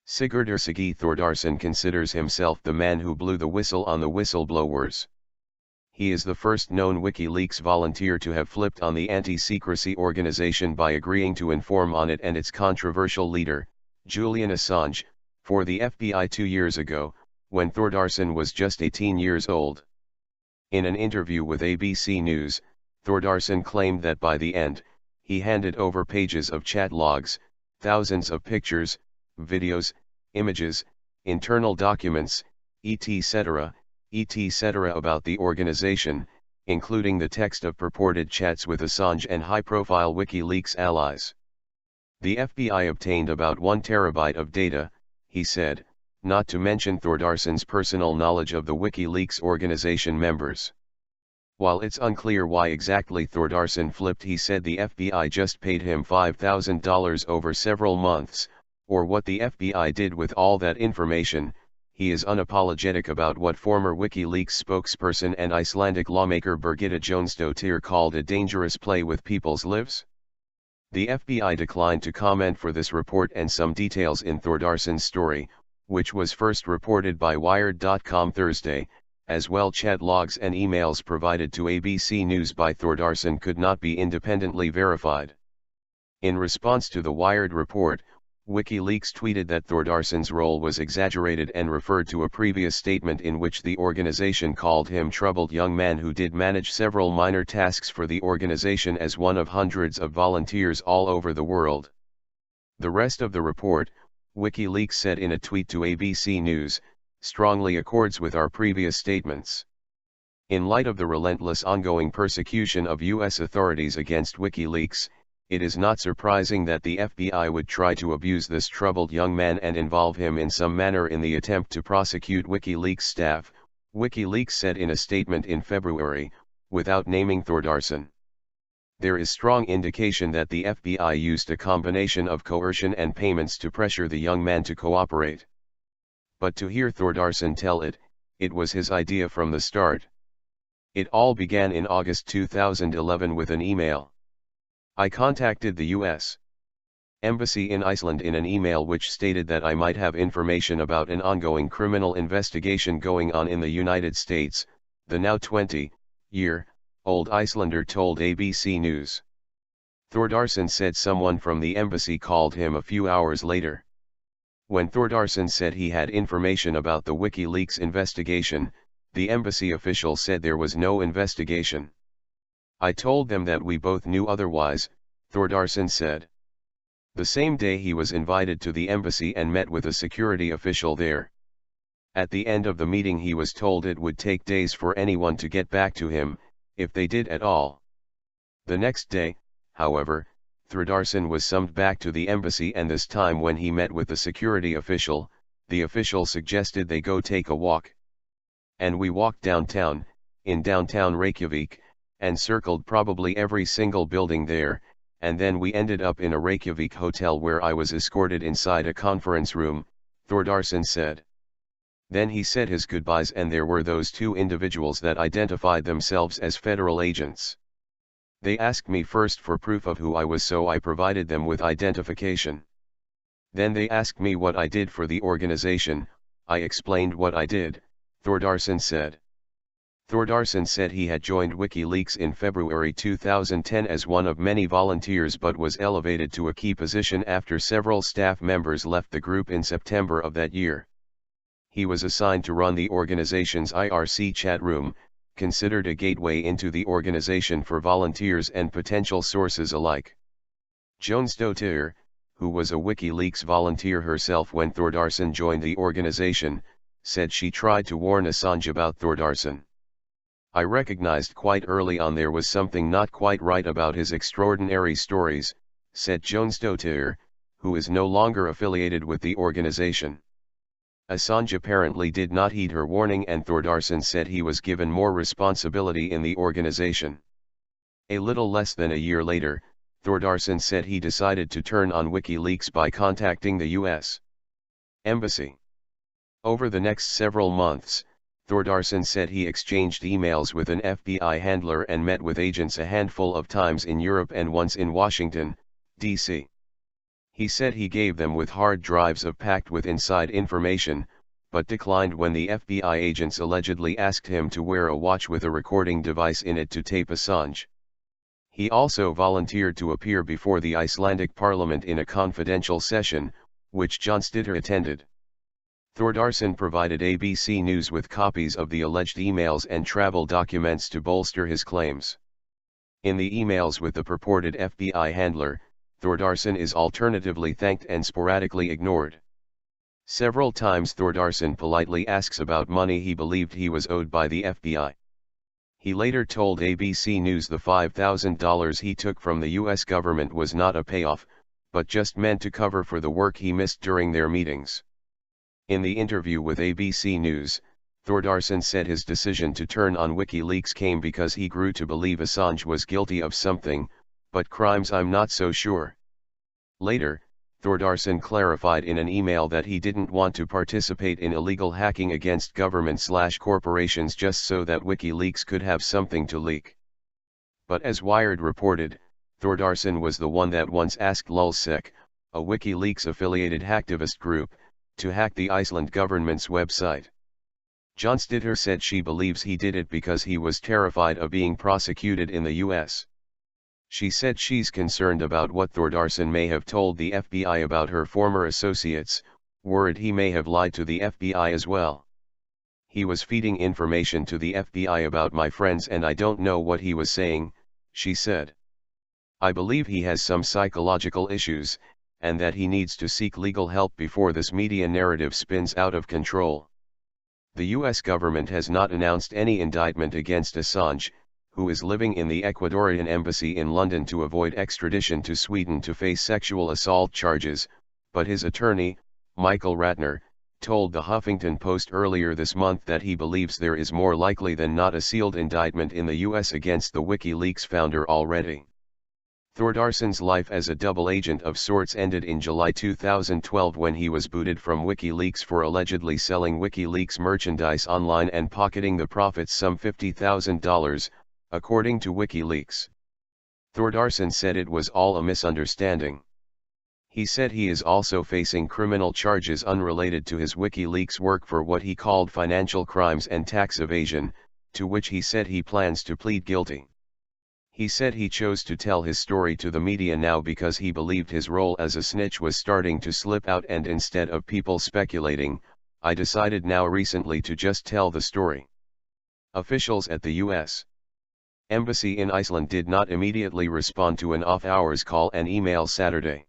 Sigurder Siggi Thordarson considers himself the man who blew the whistle on the whistleblowers. He is the first known Wikileaks volunteer to have flipped on the anti-secrecy organization by agreeing to inform on it and its controversial leader, Julian Assange, for the FBI 2 years ago, when Thordarson was just 18 years old. In an interview with ABC News, Thordarson claimed that by the end, he handed over pages of chat logs, thousands of pictures, videos, images, internal documents, etc., about the organization, including the text of purported chats with Assange and high-profile Wikileaks allies. The FBI obtained about 1 terabyte of data, he said, not to mention Thordarson's personal knowledge of the Wikileaks organization members. While it's unclear why exactly Thordarson flipped, he said the FBI just paid him $5,000 over several months, or what the FBI did with all that information. He is unapologetic about what former Wikileaks spokesperson and Icelandic lawmaker Birgitta Jonsdottir called a dangerous play with people's lives. The FBI declined to comment for this report and some details in Thordarson's story, which was first reported by Wired.com Thursday. As well, chat logs and emails provided to ABC News by Thordarson could not be independently verified. In response to the Wired report, WikiLeaks tweeted that Thordarson's role was exaggerated and referred to a previous statement in which the organization called him troubled young man who did manage several minor tasks for the organization as one of hundreds of volunteers all over the world. The rest of the report, WikiLeaks said in a tweet to ABC News, strongly accords with our previous statements. In light of the relentless ongoing persecution of U.S. authorities against WikiLeaks, it is not surprising that the FBI would try to abuse this troubled young man and involve him in some manner in the attempt to prosecute WikiLeaks staff, WikiLeaks said in a statement in February, without naming Thordarson. There is strong indication that the FBI used a combination of coercion and payments to pressure the young man to cooperate. But to hear Thordarson tell it, it was his idea from the start. It all began in August 2011 with an email. I contacted the U.S. Embassy in Iceland in an email which stated that I might have information about an ongoing criminal investigation going on in the United States, the now 20-year-old Icelander told ABC News. Thordarson said someone from the embassy called him a few hours later. When Thordarson said he had information about the WikiLeaks investigation, the embassy official said there was no investigation. I told them that we both knew otherwise, Thordarson said. The same day he was invited to the embassy and met with a security official there. At the end of the meeting he was told it would take days for anyone to get back to him, if they did at all. The next day, however, Thordarson was summoned back to the embassy, and this time when he met with the security official, the official suggested they go take a walk. And we walked downtown, in downtown Reykjavik, and circled probably every single building there, and then we ended up in a Reykjavik hotel where I was escorted inside a conference room, Thordarson said. Then he said his goodbyes, and there were those 2 individuals that identified themselves as federal agents. They asked me first for proof of who I was, so I provided them with identification. Then they asked me what I did for the organization. I explained what I did, Thordarson said. Thordarson said he had joined WikiLeaks in February 2010 as one of many volunteers, but was elevated to a key position after several staff members left the group in September of that year. He was assigned to run the organization's IRC chat room, considered a gateway into the organization for volunteers and potential sources alike. Jonsdottir, who was a WikiLeaks volunteer herself when Thordarson joined the organization, said she tried to warn Assange about Thordarson. I recognized quite early on there was something not quite right about his extraordinary stories, said Jonsdottir, who is no longer affiliated with the organization. Assange apparently did not heed her warning, and Thordarson said he was given more responsibility in the organization. A little less than a year later, Thordarson said he decided to turn on WikiLeaks by contacting the U.S. Embassy. Over the next several months, Thordarson said he exchanged emails with an FBI handler and met with agents a handful of times in Europe and once in Washington, D.C. He said he gave them with hard drives packed with inside information, but declined when the FBI agents allegedly asked him to wear a watch with a recording device in it to tape Assange. He also volunteered to appear before the Icelandic parliament in a confidential session, which Jonsdottir attended. Thordarson provided ABC News with copies of the alleged emails and travel documents to bolster his claims. In the emails with the purported FBI handler, Thordarson is alternatively thanked and sporadically ignored. Several times Thordarson politely asks about money he believed he was owed by the FBI. He later told ABC News the $5,000 he took from the US government was not a payoff, but just meant to cover for the work he missed during their meetings. In the interview with ABC News, Thordarson said his decision to turn on Wikileaks came because he grew to believe Assange was guilty of something, but crimes I'm not so sure. Later, Thordarson clarified in an email that he didn't want to participate in illegal hacking against government/corporations just so that Wikileaks could have something to leak. But as Wired reported, Thordarson was the one that once asked Lulsec, a WikiLeaks-affiliated hacktivist group, to hack the Iceland government's website. Jonsdottir said she believes he did it because he was terrified of being prosecuted in the US. She said she's concerned about what Thordarson may have told the FBI about her former associates, worried he may have lied to the FBI as well. He was feeding information to the FBI about my friends and I don't know what he was saying, she said. I believe he has some psychological issues, and that he needs to seek legal help before this media narrative spins out of control. The US government has not announced any indictment against Assange, who is living in the Ecuadorian embassy in London to avoid extradition to Sweden to face sexual assault charges, but his attorney, Michael Ratner, told the Huffington Post earlier this month that he believes there is more likely than not a sealed indictment in the US against the WikiLeaks founder already. Thordarson's life as a double agent of sorts ended in July 2012 when he was booted from WikiLeaks for allegedly selling WikiLeaks merchandise online and pocketing the profits, some $50,000, according to WikiLeaks. Thordarson said it was all a misunderstanding. He said he is also facing criminal charges unrelated to his WikiLeaks work for what he called financial crimes and tax evasion, to which he said he plans to plead guilty. He said he chose to tell his story to the media now because he believed his role as a snitch was starting to slip out, and instead of people speculating, I decided now recently to just tell the story. Officials at the U.S. Embassy in Iceland did not immediately respond to an off-hours call and email Saturday.